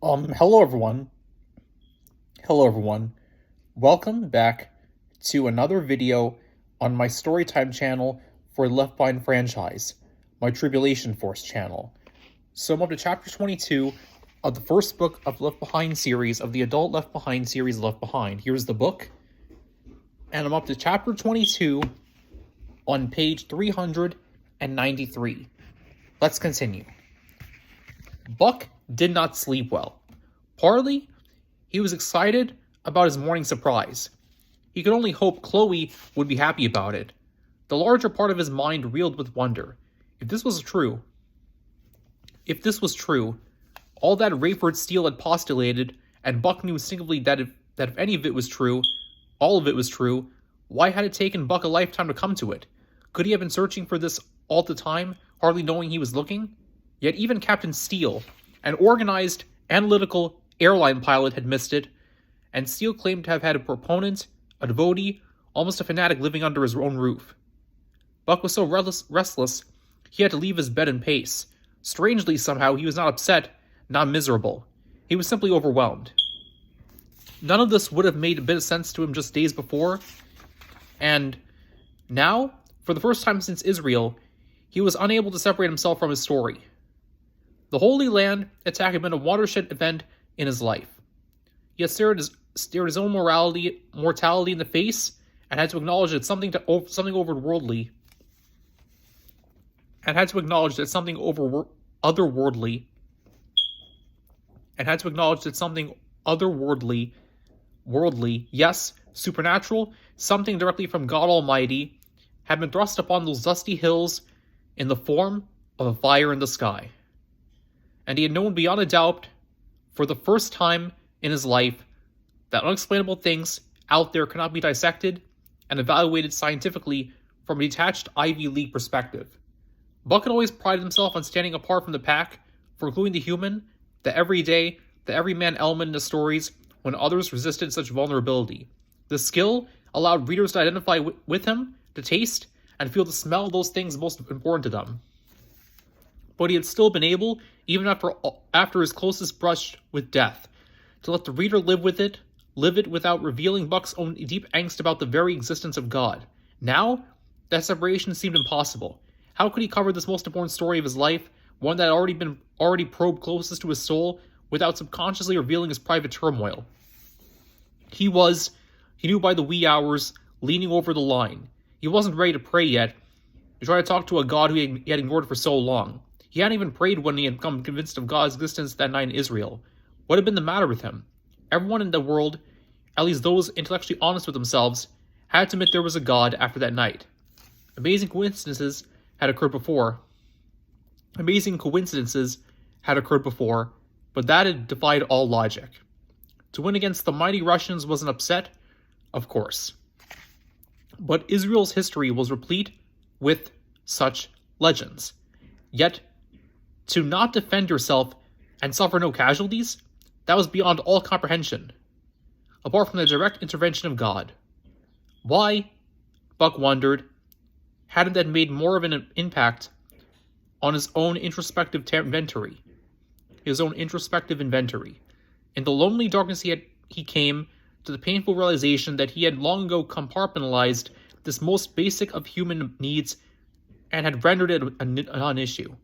Hello everyone. Hello everyone. Welcome back to another video on my Storytime channel for Left Behind franchise, my Tribulation Force channel. So I'm up to chapter 22 of the first book of Left Behind series, of the adult Left Behind series Left Behind. Here's the book. And I'm up to chapter 22 on page 393. Let's continue. Buck did not sleep well. Partly, he was excited about his morning surprise. He could only hope Chloe would be happy about it. The larger part of his mind reeled with wonder. If this was true, all that Rayford Steele had postulated, and Buck knew instinctively that if any of it was true, all of it was true, why had it taken Buck a lifetime to come to it? Could he have been searching for this all the time, hardly knowing he was looking? Yet even Captain Steele, an organized, analytical airline pilot, had missed it, and Steele claimed to have had a proponent, a devotee, almost a fanatic living under his own roof. Buck was so restless, he had to leave his bed and pace. Strangely, somehow, he was not upset, not miserable. He was simply overwhelmed. None of this would have made a bit of sense to him just days before, and now, for the first time since Israel, he was unable to separate himself from his story. The Holy Land attack had been a watershed event in his life. He had stared his own mortality in the face, and had to acknowledge that something otherworldly worldly, yes, supernatural, something directly from God Almighty, had been thrust upon those dusty hills in the form of a fire in the sky. And he had known beyond a doubt, for the first time in his life, that unexplainable things out there cannot be dissected and evaluated scientifically from a detached Ivy League perspective. Buck had always prided himself on standing apart from the pack, for including the human, the everyday, the everyman element in the stories when others resisted such vulnerability. The skill allowed readers to identify with him, to taste, and feel the smell of those things most important to them. But he had still been able, even after his closest brush with death, to let the reader live it without revealing Buck's own deep angst about the very existence of God. Now, that separation seemed impossible. How could he cover this most important story of his life, one that had already probed closest to his soul, without subconsciously revealing his private turmoil? He knew by the wee hours, leaning over the line. He wasn't ready to pray yet, to try to talk to a God who he had ignored for so long. He hadn't even prayed when he had become convinced of God's existence that night in Israel. What had been the matter with him? Everyone in the world, at least those intellectually honest with themselves, had to admit there was a God after that night. Amazing coincidences had occurred before, but that had defied all logic. To win against the mighty Russians was an upset, of course. But Israel's history was replete with such legends. Yet, to not defend yourself and suffer no casualties, that was beyond all comprehension, apart from the direct intervention of God. Why, Buck wondered, hadn't that made more of an impact on his own introspective inventory? In the lonely darkness he came to the painful realization that he had long ago compartmentalized this most basic of human needs and had rendered it a non-issue.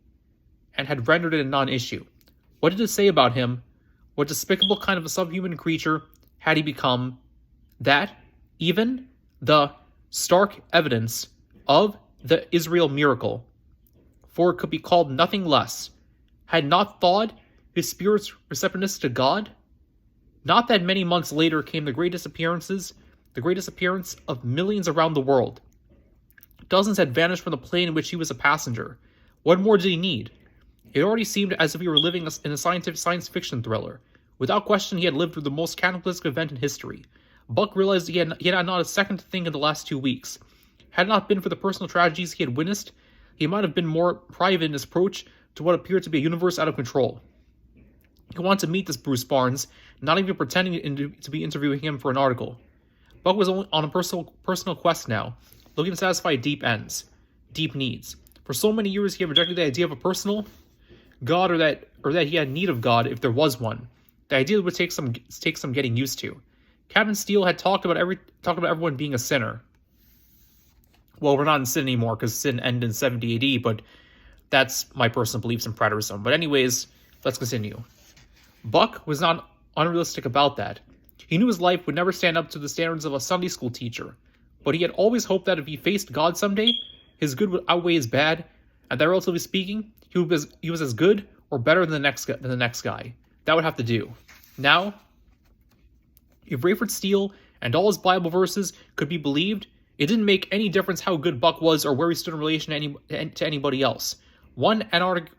What did it say about him? What despicable kind of a subhuman creature had he become? That even the stark evidence of the Israel miracle, for it could be called nothing less, had not thawed his spirit's receptiveness to God? Not that many months later came the greatest appearance of millions around the world. Dozens had vanished from the plane in which he was a passenger. What more did he need? It already seemed as if he were living in a science fiction thriller. Without question, he had lived through the most cataclysmic event in history. Buck realized he had not a second to think in the last 2 weeks. Had it not been for the personal tragedies he had witnessed, he might have been more private in his approach to what appeared to be a universe out of control. He wanted to meet this Bruce Barnes, not even pretending to be interviewing him for an article. Buck was on a personal quest now, looking to satisfy deep ends, deep needs. For so many years he had rejected the idea of a personal God, or that he had need of God if there was one. The idea would take some getting used to. Captain Steele had talked about everyone being a sinner. Well, we're not in sin anymore because sin ended in 70 AD, but that's my personal beliefs in preterism. But anyways, let's continue. Buck was not unrealistic about that. He knew his life would never stand up to the standards of a Sunday school teacher, but he had always hoped that if he faced God someday, his good would outweigh his bad, and that relatively speaking, he was as good or better than the next guy. That would have to do. Now, if Rayford Steele and all his Bible verses could be believed, it didn't make any difference how good Buck was or where he stood in relation to anybody else. One anarchic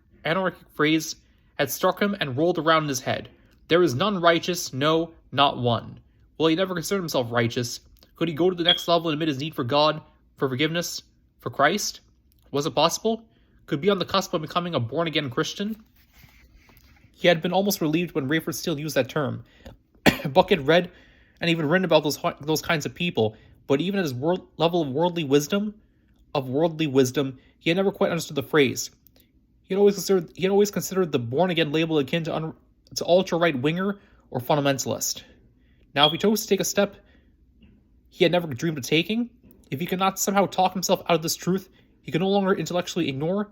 phrase had struck him and rolled around in his head. There is none righteous, no, not one. Well, he never considered himself righteous. Could he go to the next level and admit his need for God, for forgiveness, for Christ? Was it possible? Could he be on the cusp of becoming a born-again Christian? He had been almost relieved when Rayford Steele used that term. Buck had read and even written about those kinds of people, but even at his level of worldly wisdom, he had never quite understood the phrase. He had always considered the born-again label akin to ultra-right winger or fundamentalist. Now, if he chose to take a step he had never dreamed of taking, if he could not somehow talk himself out of this truth he could no longer intellectually ignore,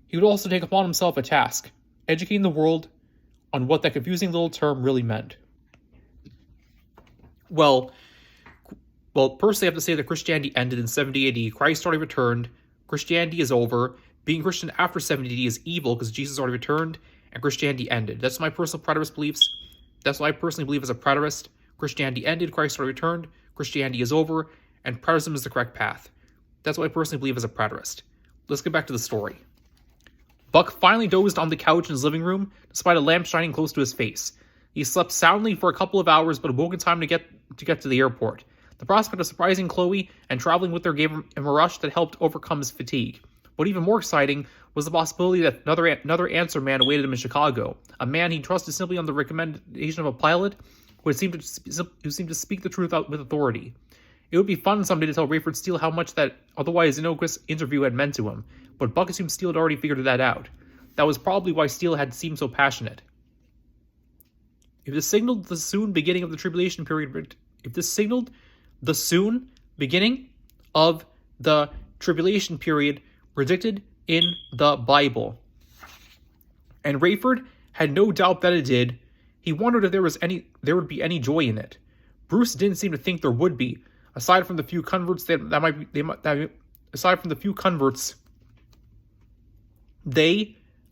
he would also take upon himself a task, educating the world on what that confusing little term really meant. Well, personally I have to say that Christianity ended in 70 AD, Christ already returned, Christianity is over, being Christian after 70 AD is evil because Jesus already returned, and Christianity ended. That's my personal preterist beliefs. That's what I personally believe as a preterist. Christianity ended, Christ already returned, Christianity is over, and preterism is the correct path. That's what I personally believe as a preterist. Let's get back to the story. Buck finally dozed on the couch in his living room, despite a lamp shining close to his face. He slept soundly for a couple of hours, but awoke in time to get to the airport. The prospect of surprising Chloe and traveling with her gave him a rush that helped overcome his fatigue. But even more exciting was the possibility that another answer man awaited him in Chicago, a man he trusted simply on the recommendation of a pilot who seemed to speak the truth with authority. It would be fun someday to tell Rayford Steele how much that otherwise innocuous interview had meant to him, but Buck assumed Steele had already figured that out. That was probably why Steele had seemed so passionate. If this signaled the soon beginning of the tribulation period predicted in the Bible, and Rayford had no doubt that it did, he wondered if there would be any joy in it. Bruce didn't seem to think there would be, aside from the few converts they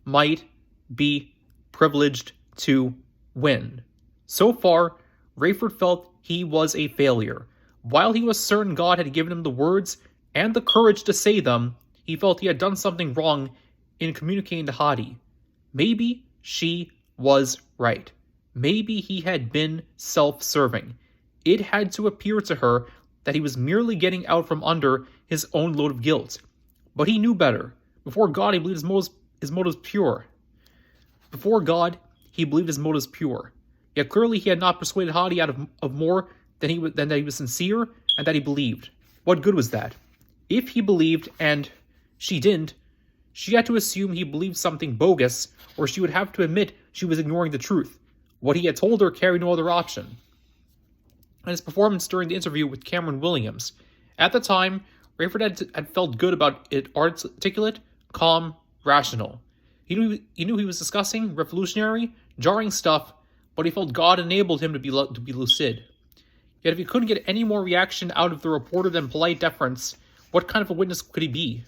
might be privileged to win. So far, Rayford felt he was a failure. While he was certain God had given him the words and the courage to say them, he felt he had done something wrong in communicating to Hadi. Maybe she was right. Maybe he had been self-serving. It had to appear to her that he was merely getting out from under his own load of guilt. But he knew better. Before God, he believed his motives pure. Yet clearly he had not persuaded Hadi out of more than that he was sincere and that he believed. What good was that? If he believed and she didn't, she had to assume he believed something bogus, or she would have to admit she was ignoring the truth. What he had told her carried no other option. And his performance during the interview with Cameron Williams. At the time, Rayford had felt good about it, articulate, calm, rational. He knew he was discussing revolutionary, jarring stuff, but he felt God enabled him to be lucid. Yet if he couldn't get any more reaction out of the reporter than polite deference, what kind of a witness could he be?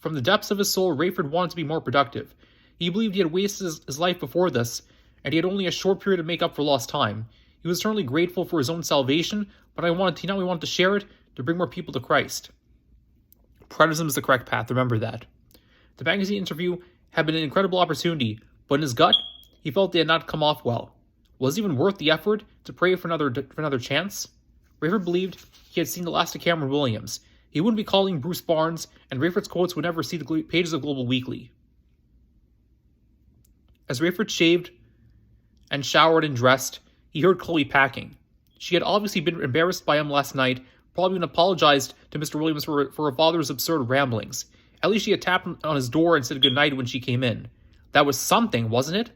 From the depths of his soul, Rayford wanted to be more productive. He believed he had wasted his life before this, and he had only a short period to make up for lost time. He was eternally grateful for his own salvation, but he wanted to share it to bring more people to Christ. Preterism is the correct path, remember that. The magazine interview had been an incredible opportunity, but in his gut, he felt they had not come off well. Was it even worth the effort to pray for another chance? Rayford believed he had seen the last of Cameron Williams. He wouldn't be calling Bruce Barnes, and Rayford's quotes would never see the pages of Global Weekly. As Rayford shaved and showered and dressed, he heard Chloe packing. She had obviously been embarrassed by him last night, probably even apologized to Mr. Williams for her father's absurd ramblings. At least she had tapped on his door and said goodnight when she came in. That was something, wasn't it?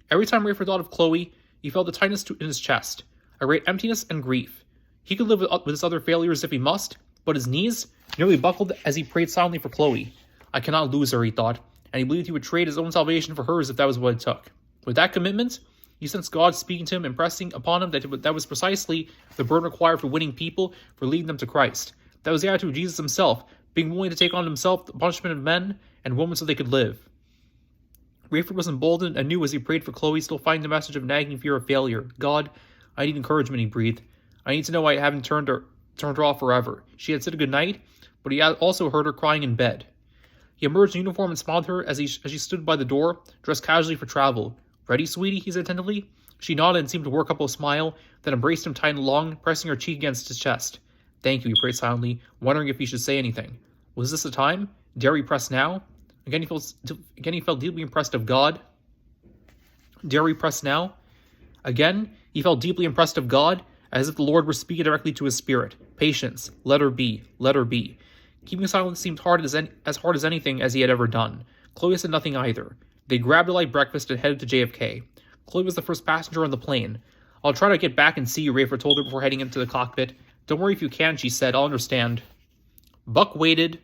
Every time Rafer thought of Chloe, he felt the tightness in his chest, a great emptiness and grief. He could live with his other failures if he must, but his knees nearly buckled as he prayed silently for Chloe. I cannot lose her, he thought, and he believed he would trade his own salvation for hers if that was what it took. With that commitment, he sensed God speaking to him, impressing upon him that was precisely the burden required for winning people, for leading them to Christ. That was the attitude of Jesus himself, being willing to take on himself the punishment of men and women so they could live. Rayford was emboldened anew as he prayed for Chloe, still finding the message of nagging fear of failure. God, I need encouragement, he breathed. I need to know I haven't turned her off forever. She had said a good night, but he had also heard her crying in bed. He emerged in uniform and smiled at her as she stood by the door, dressed casually for travel. Ready, sweetie? He said tentatively. She nodded and seemed to work up a smile, then embraced him tight and long, pressing her cheek against his chest. Thank you, he prayed silently, wondering if he should say anything. Was this the time? Dare he press now? Again he felt deeply impressed of God. Dare he press now? Again, he felt deeply impressed of God, as if the Lord were speaking directly to his spirit. Patience. Let her be. Let her be. Keeping silence seemed as hard as anything as he had ever done. Chloe said nothing either. They grabbed a light breakfast and headed to JFK. Chloe was the first passenger on the plane. I'll try to get back and see you, Rayford told her before heading into the cockpit. Don't worry if you can, she said. I'll understand. Buck waited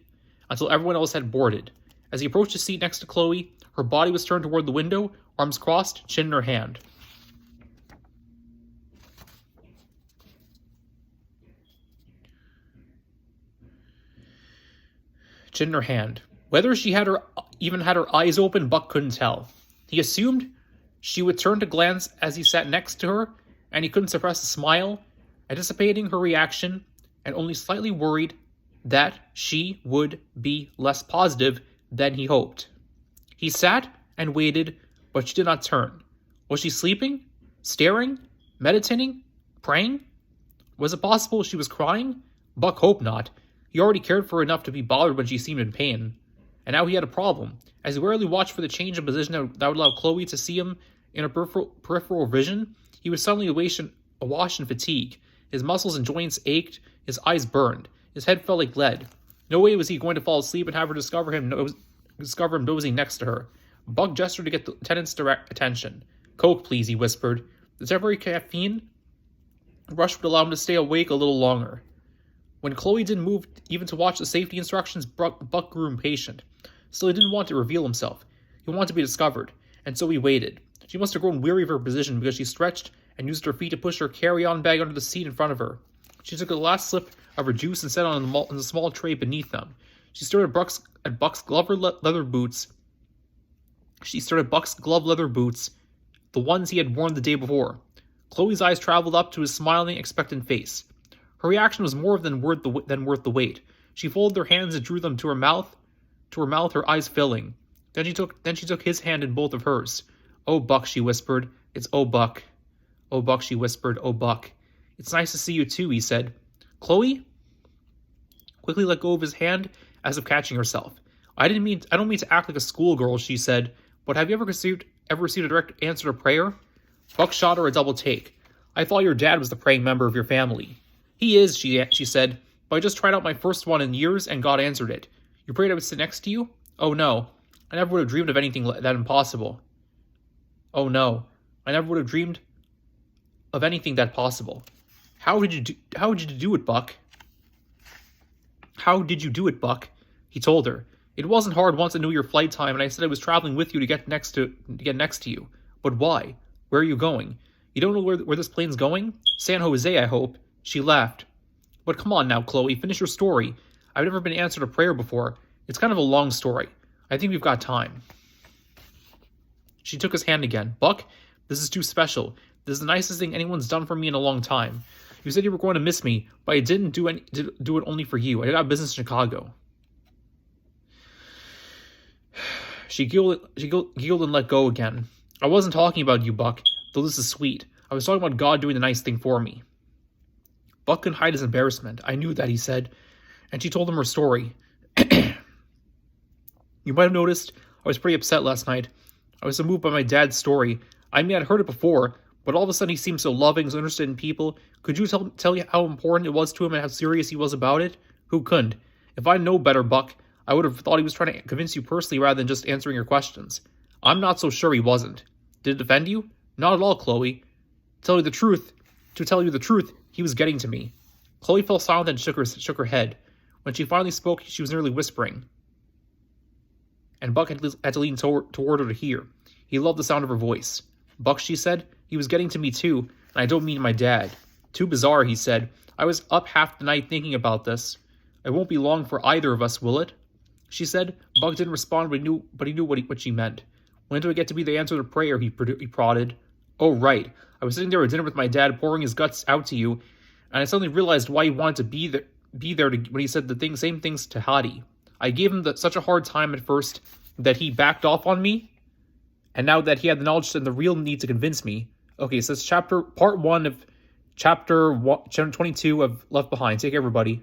until everyone else had boarded. As he approached his seat next to Chloe, her body was turned toward the window, arms crossed, chin in her hand. Chin in her hand. Whether she even had her eyes open, Buck couldn't tell. He assumed she would turn to glance as he sat next to her, and he couldn't suppress a smile, anticipating her reaction, and only slightly worried that she would be less positive than he hoped. He sat and waited, but she did not turn. Was she sleeping? Staring? Meditating? Praying? Was it possible she was crying? Buck hoped not. He already cared for her enough to be bothered when she seemed in pain. And now he had a problem. As he warily watched for the change in position that would allow Chloe to see him in a peripheral vision, he was suddenly awash in fatigue. His muscles and joints ached, his eyes burned, his head felt like lead. No way was he going to fall asleep and have her discover him dozing next to her. Buck gestured to get the lieutenant's direct attention. Coke, please, he whispered. The temporary caffeine rush would allow him to stay awake a little longer. When Chloe didn't move even to watch the safety instructions, Buck grew impatient. Still, he didn't want to reveal himself. He wanted to be discovered, and so he waited. She must have grown weary of her position because she stretched and used her feet to push her carry-on bag under the seat in front of her. She took the last sip of her juice and set it on the small tray beneath them. She stared at Buck's glove leather boots. The ones he had worn the day before. Chloe's eyes traveled up to his smiling, expectant face. Her reaction was more than worth the wait. She folded her hands and drew them to her mouth, her eyes filling. Then she took his hand in both of hers. "Oh, Buck," she whispered. "It's oh, Buck." "Oh, Buck," she whispered. "Oh, Buck." "It's nice to see you too," he said. Chloe quickly let go of his hand as if catching herself. I don't mean to act like a schoolgirl," she said, "but have you ever received a direct answer to prayer?" Buck shot her a double take. "I thought your dad was the praying member of your family." "He is," she said, "but I just tried out my first one in years and God answered it. You prayed I would sit next to you? Oh no, I never would have dreamed of anything that impossible. Oh no, I never would have dreamed of anything that possible. How did you do it, Buck?" "How did you do it, Buck?" He told her. "It wasn't hard once I knew your flight time and I said I was traveling with you to get next to you. But why? Where are you going? You don't know where this plane's going? San Jose, I hope." She laughed. "But come on now, Chloe, finish your story. I've never been answered a prayer before. It's kind of a long story. I think we've got time." She took his hand again. "Buck, this is too special. This is the nicest thing anyone's done for me in a long time. You said you were going to miss me, but I didn't do it only for you. I got business in Chicago." She giggled and let go again. "I wasn't talking about you, Buck, though this is sweet. I was talking about God doing the nice thing for me." Buck couldn't hide his embarrassment. "I knew that," he said, and she told him her story. "You might have noticed I was pretty upset last night. I was so moved by my dad's story. I mean, I'd heard it before, but all of a sudden he seemed so loving, so interested in people. Could you tell you how important it was to him and how serious he was about it? Who couldn't? If I'd known better, Buck, I would have thought he was trying to convince you personally rather than just answering your questions. I'm not so sure he wasn't. Did it offend you? Not at all, Chloe. To tell you the truth, he was getting to me. Chloe fell silent and shook her head. When she finally spoke, she was nearly whispering. And Buck had to lean toward her to hear. He loved the sound of her voice. Buck, she said, he was getting to me too, and I don't mean my dad. Too bizarre, he said. I was up half the night thinking about this. It won't be long for either of us, will it? She said. Buck didn't respond, but he knew what she meant. When do I get to be the answer to prayer, he prodded. Oh, right. I was sitting there at dinner with my dad, pouring his guts out to you, and I suddenly realized why he wanted to be there when he said the same things to Hadi. I gave him such a hard time at first that he backed off on me, and now that he had the knowledge and the real need to convince me. Okay, so that's part 1 of chapter 22 of Left Behind. Take care, everybody.